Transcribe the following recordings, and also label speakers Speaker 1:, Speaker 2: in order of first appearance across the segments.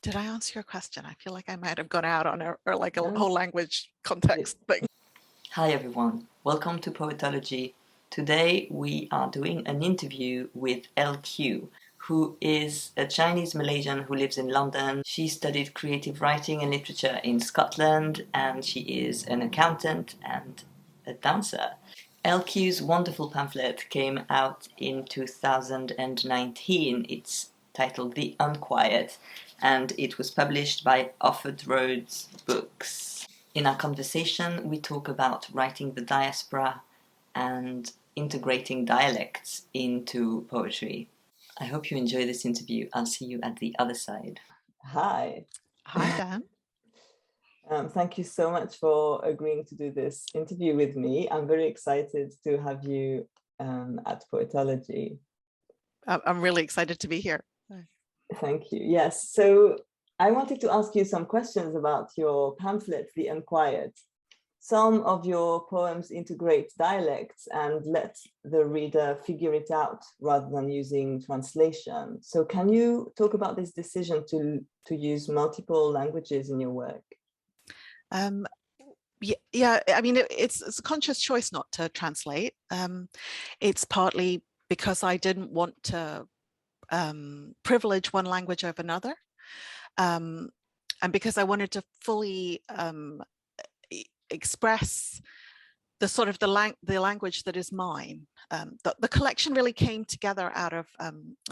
Speaker 1: Did I answer your question? I feel like I might have gone out on a or like a
Speaker 2: No?
Speaker 1: whole language context thing.
Speaker 2: Hi everyone, welcome to Poetology. Today we are doing an interview with L Kiew, who is a Chinese Malaysian who lives in London. She studied creative writing and literature in Scotland, and she is an accountant and a dancer. L Kiew's wonderful pamphlet came out in 2019. It's titled The Unquiet, and it was published by Offord Books. In our conversation, we talk about writing the diaspora and integrating dialects into poetry. I hope you enjoy this interview. I'll see you at the other side. Hi.
Speaker 1: Hi, Dan.
Speaker 2: Thank you so much for agreeing to do this interview with me. I'm very excited to have you at Poetology.
Speaker 1: I'm really excited to be here.
Speaker 2: Thank you. Yes. So I wanted to ask you some questions about your pamphlet, The Unquiet. Some of your poems integrate dialects and let the reader figure it out rather than using translation. So can you talk about this decision to use multiple languages in your work?
Speaker 1: Yeah, I mean, it's a conscious choice not to translate. It's partly because I didn't want to privilege one language over another. And because I wanted to fully express the sort of the language that is mine. The collection really came together out of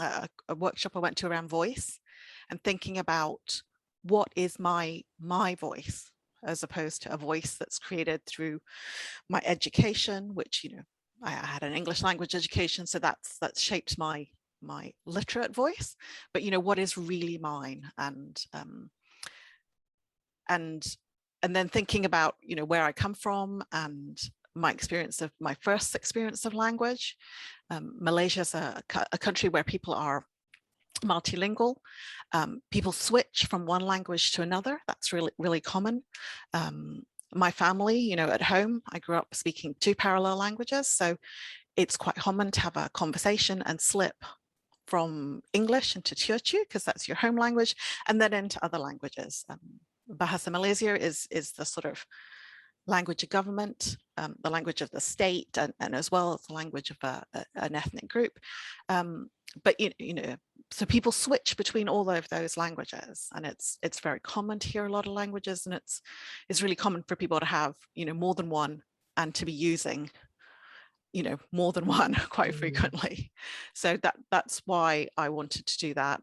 Speaker 1: a workshop I went to around voice and thinking about what is my voice as opposed to a voice that's created through my education, which, you know, I had an English language education, so that's shaped my literate voice. But, you know, what is really mine, and then thinking about, you know, where I come from and my first experience of language. Malaysia is a country where people are multilingual. People switch from one language to another. That's really common. My family, you know, at home, I grew up speaking two parallel languages. So it's quite common to have a conversation and slip from English into Teochew, because that's your home language, and then into other languages. Bahasa Malaysia is the sort of language of government, the language of the state, and as well as the language of an ethnic group. But you know, so people switch between all of those languages, and it's very common to hear a lot of languages, and it's really common for people to have, you know, more than one and to be using, you know, more than one quite frequently. So that's why I wanted to do that.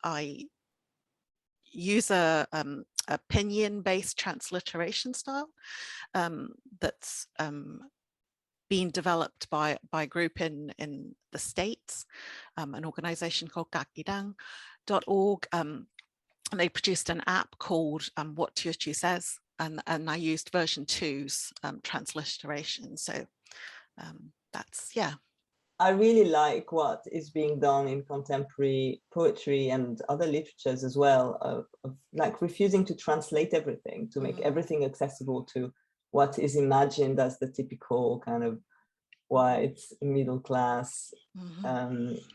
Speaker 1: I use a pinyin-based transliteration style that's been developed by a group in the States, an organization called kakidang.org. And they produced an app called What Teochew Says, and I used version 2's transliteration. So that's, yeah.
Speaker 2: I really like what is being done in contemporary poetry and other literatures as well, of like refusing to translate everything, to make everything accessible to what is imagined as the typical kind of white middle class,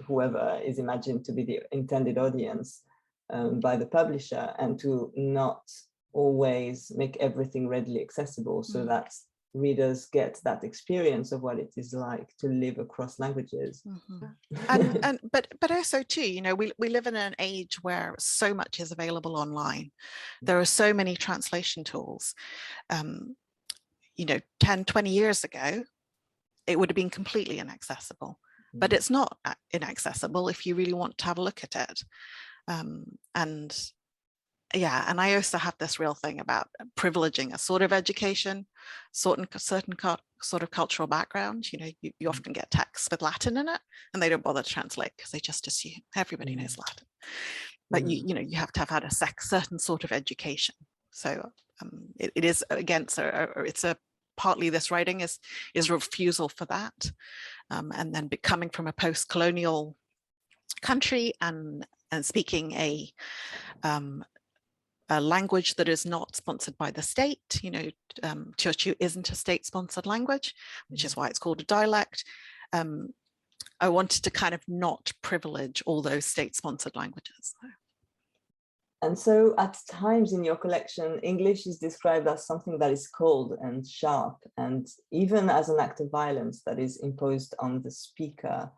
Speaker 2: whoever is imagined to be the intended audience by the publisher, and to not always make everything readily accessible so that readers get that experience of what it is like to live across languages.
Speaker 1: But also too, you know, we live in an age where so much is available online. There are so many translation tools. You know, 10, 20 years ago, it would have been completely inaccessible, but it's not inaccessible if you really want to have a look at it. And yeah, and I also have this real thing about privileging a sort of education, certain sort of cultural background. You know, you often get texts with Latin in it, and they don't bother to translate because they just assume everybody knows Latin. But you know, you have to have had a certain sort of education. So it is against, it's a partly this writing is refusal for that, and then coming from a post-colonial country and speaking a language that is not sponsored by the state. You know, Teochew isn't a state-sponsored language, which is why it's called a dialect. I wanted to kind of not privilege all those state-sponsored languages.
Speaker 2: And so at times in your collection, English is described as something that is cold and sharp, and even as an act of violence that is imposed on the speaker.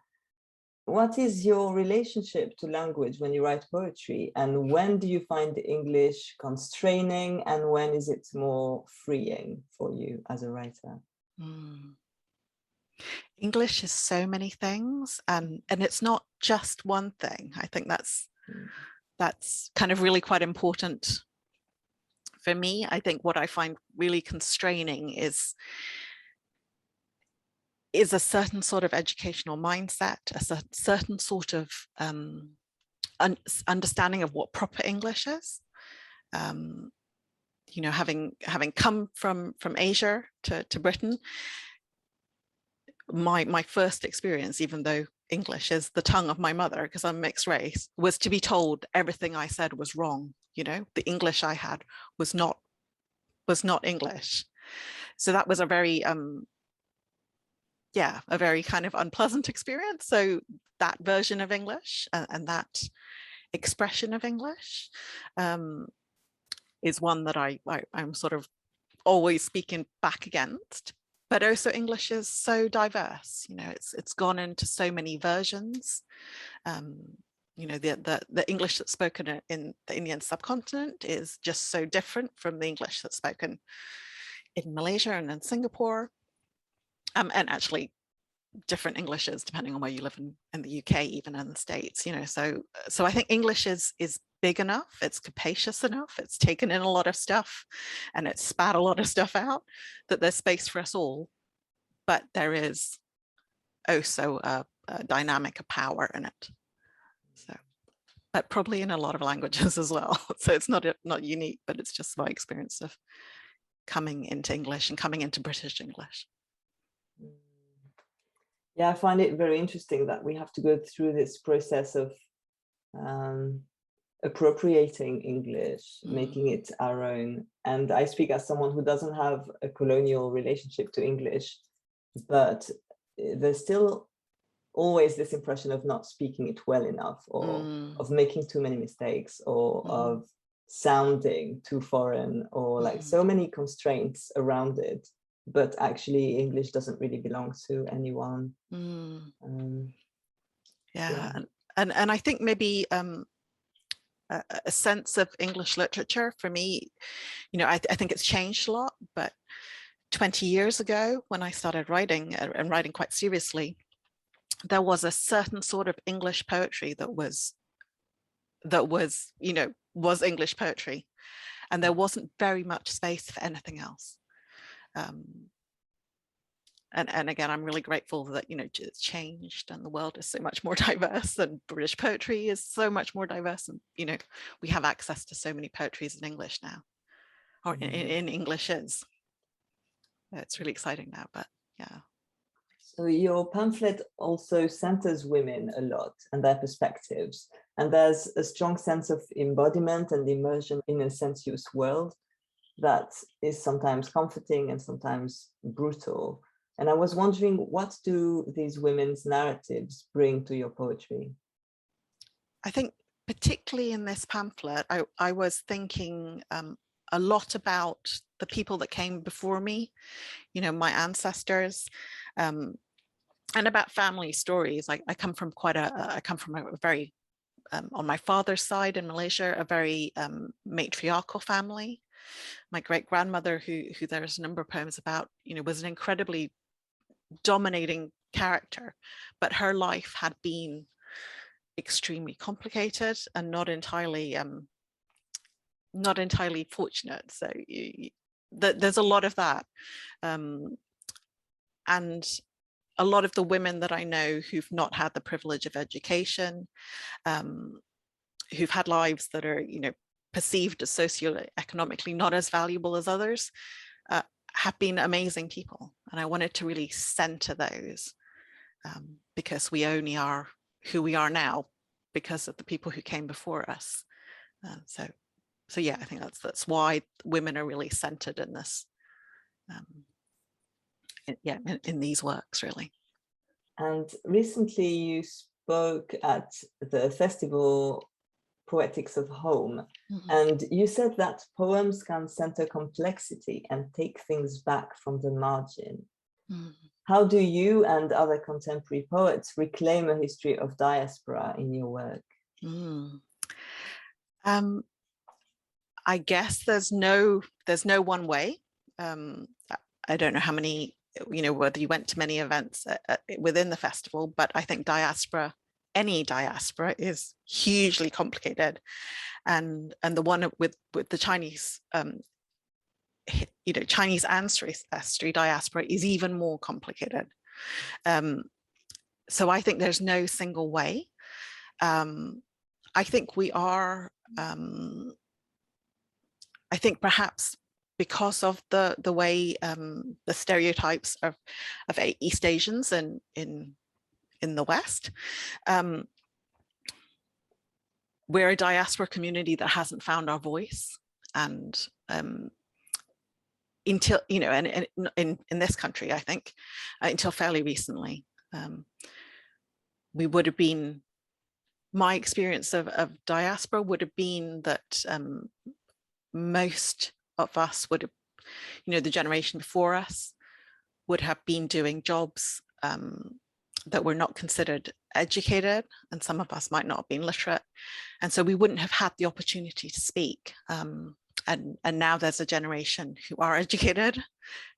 Speaker 2: What is your relationship to language when you write poetry? And when do you find English constraining, and when is it more freeing for you as a writer?
Speaker 1: English is so many things, and it's not just one thing. I think that's kind of really quite important for me. I think what I find really constraining is a certain sort of educational mindset, a certain sort of understanding of what proper English is. You know, having come from Asia to Britain, my first experience, even though English is the tongue of my mother because I'm mixed race, was to be told everything I said was wrong. You know, the English I had was not English. So that was a very a very kind of unpleasant experience. So that version of English and that expression of English is one that I'm sort of always speaking back against. But also English is so diverse. You know, it's gone into so many versions. You know, the English that's spoken in the Indian subcontinent is just so different from the English that's spoken in Malaysia and in Singapore. And actually different Englishes depending on where you live in the UK, even in the States, you know. So I think English is big enough, it's capacious enough, it's taken in a lot of stuff and it's spat a lot of stuff out, that there's space for us all. But there is also a dynamic of power in it. So, but probably in a lot of languages as well. So it's not unique, but it's just my experience of coming into English and coming into British English.
Speaker 2: Yeah, I find it very interesting that we have to go through this process of appropriating English, making it our own. And I speak as someone who doesn't have a colonial relationship to English, but there's still always this impression of not speaking it well enough, or of making too many mistakes, or of sounding too foreign, or like so many constraints around it. But actually English doesn't really belong to anyone.
Speaker 1: Yeah. And I think maybe a sense of English literature for me, you know, I think it's changed a lot, but 20 years ago when I started writing and writing quite seriously, there was a certain sort of English poetry that was, you know, was English poetry, and there wasn't very much space for anything else. And again, I'm really grateful that, you know, it's changed and the world is so much more diverse, and British poetry is so much more diverse. And, you know, we have access to so many poetries in English now, or in Englishes. It's really exciting now, but yeah.
Speaker 2: So your pamphlet also centers women a lot and their perspectives. And there's a strong sense of embodiment and immersion in a sensuous world that is sometimes comforting and sometimes brutal. And I was wondering, what do these women's narratives bring to your poetry?
Speaker 1: I think particularly in this pamphlet, I was thinking a lot about the people that came before me, you know, my ancestors, and about family stories. I come from a very, on my father's side in Malaysia, a very matriarchal family. My great grandmother, who there's a number of poems about, you know, was an incredibly dominating character, but her life had been extremely complicated and not entirely fortunate. So there's a lot of that, and a lot of the women that I know who've not had the privilege of education, who've had lives that are, you know, perceived as socioeconomically not as valuable as others, have been amazing people. And I wanted to really center those, because we only are who we are now because of the people who came before us. So yeah, I think that's why women are really centered in this, in these works, really.
Speaker 2: And recently you spoke at the festival Poetics of Home.
Speaker 1: Mhm.
Speaker 2: And you said that poems can center complexity and take things back from the margin.
Speaker 1: Mhm.
Speaker 2: How do you and other contemporary poets reclaim a history of diaspora in your work?
Speaker 1: I guess there's no one way. I don't know how many, whether you went to many events within the festival, but I think any diaspora is hugely complicated, and the one with the Chinese, Chinese ancestry diaspora is even more complicated. So I think there's no single way. I think we are. I think perhaps because of the way the stereotypes of East Asians in the West, we're a diaspora community that hasn't found our voice, and until and in this country, I think until fairly recently, we would have been. My experience of diaspora would have been that most of us would have, the generation before us would have been doing jobs that were not considered educated, and some of us might not have been literate, and so we wouldn't have had the opportunity to speak. And now there's a generation who are educated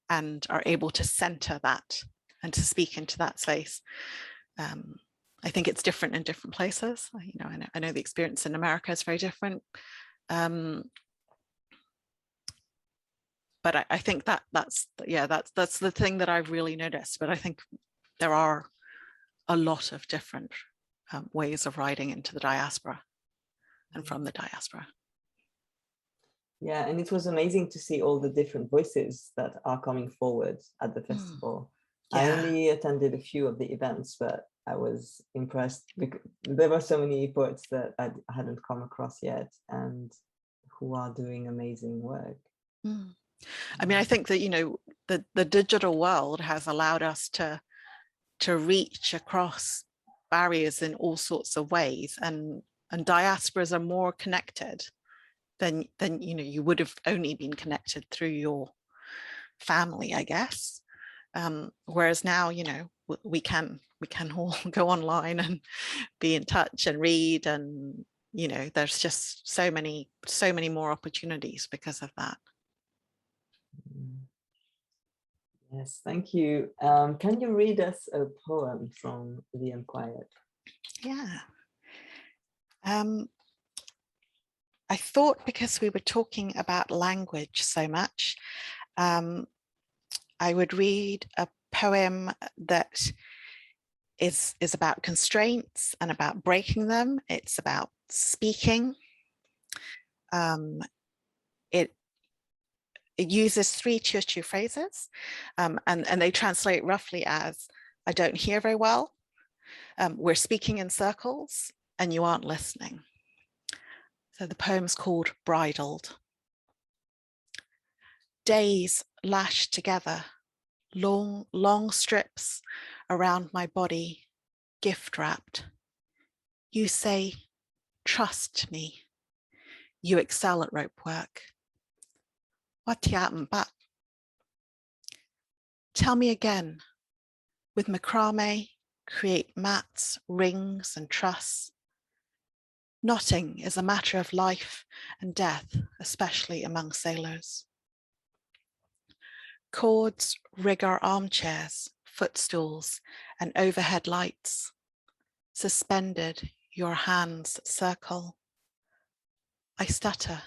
Speaker 1: and are able to center that and to speak into that space. I think it's different in different places. I know the experience in America is very different. But I think that's the thing that I've really noticed. But I think there are a lot of different ways of writing into the diaspora and from the diaspora.
Speaker 2: Yeah, and it was amazing to see all the different voices that are coming forward at the festival.
Speaker 1: Yeah.
Speaker 2: I only attended a few of the events, but I was impressed because there were so many poets that I hadn't come across yet and who are doing amazing work.
Speaker 1: I mean, I think that, the digital world has allowed us to reach across barriers in all sorts of ways, and diasporas are more connected than you would have only been connected through your family, I guess. Whereas now, we can all go online and be in touch and read, and there's just so many more opportunities because of that.
Speaker 2: Yes, thank you. Can you read us a poem from the Unquiet?
Speaker 1: Yeah. I thought, because we were talking about language so much, I would read a poem that is about constraints and about breaking them. It's about speaking. It uses 3 Teochew phrases, and they translate roughly as, I don't hear very well, we're speaking in circles, and you aren't listening. So the poem's called Bridled. Days lashed together, long strips around my body, gift wrapped. You say, trust me. You excel at rope work. Tell me again. With macrame, create mats, rings, and truss. Knotting is a matter of life and death, especially among sailors. Cords rig our armchairs, footstools, and overhead lights. Suspended, your hands circle. I stutter.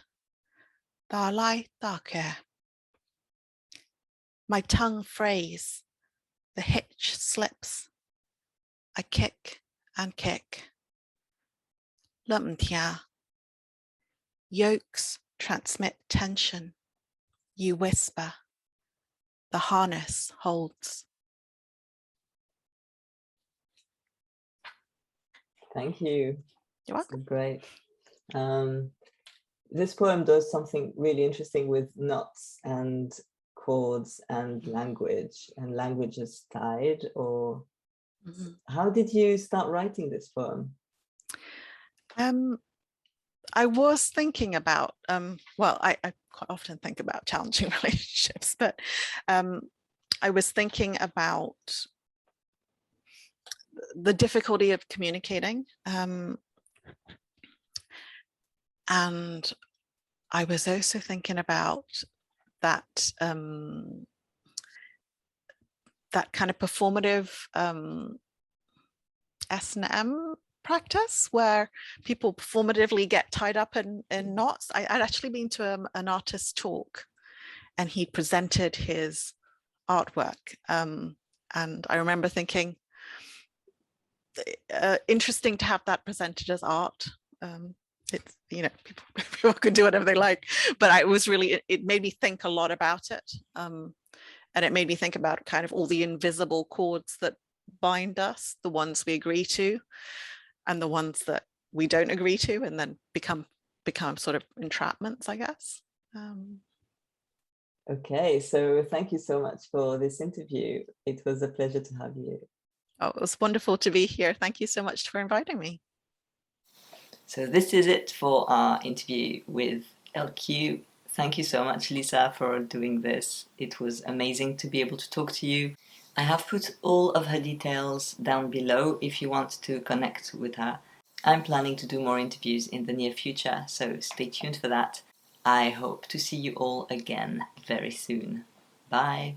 Speaker 1: Da lai da ke. My tongue frays. The hitch slips. I kick and kick. Lumtia. Yokes transmit tension. You whisper. The harness holds.
Speaker 2: Thank you.
Speaker 1: You're welcome.
Speaker 2: Great. This poem does something really interesting with knots and chords and language is tied, or how did you start writing this poem?
Speaker 1: I was thinking about, well, I quite often think about challenging relationships, but I was thinking about the difficulty of communicating. And I was also thinking about that that kind of performative S&M practice where people performatively get tied up in knots. I'd actually been to an artist's talk, and he presented his artwork. And I remember thinking, interesting to have that presented as art. It's, you know, people can do whatever they like, but it made me think a lot about it. And it made me think about kind of all the invisible cords that bind us, the ones we agree to and the ones that we don't agree to, and then become sort of entrapments, I guess.
Speaker 2: Okay, so thank you so much for this interview. It was a pleasure to have you.
Speaker 1: Oh, it was wonderful to be here. Thank you so much for inviting me.
Speaker 2: So this is it for our interview with L Kiew. Thank you so much, Lisa, for doing this. It was amazing to be able to talk to you. I have put all of her details down below if you want to connect with her. I'm planning to do more interviews in the near future, so stay tuned for that. I hope to see you all again very soon. Bye!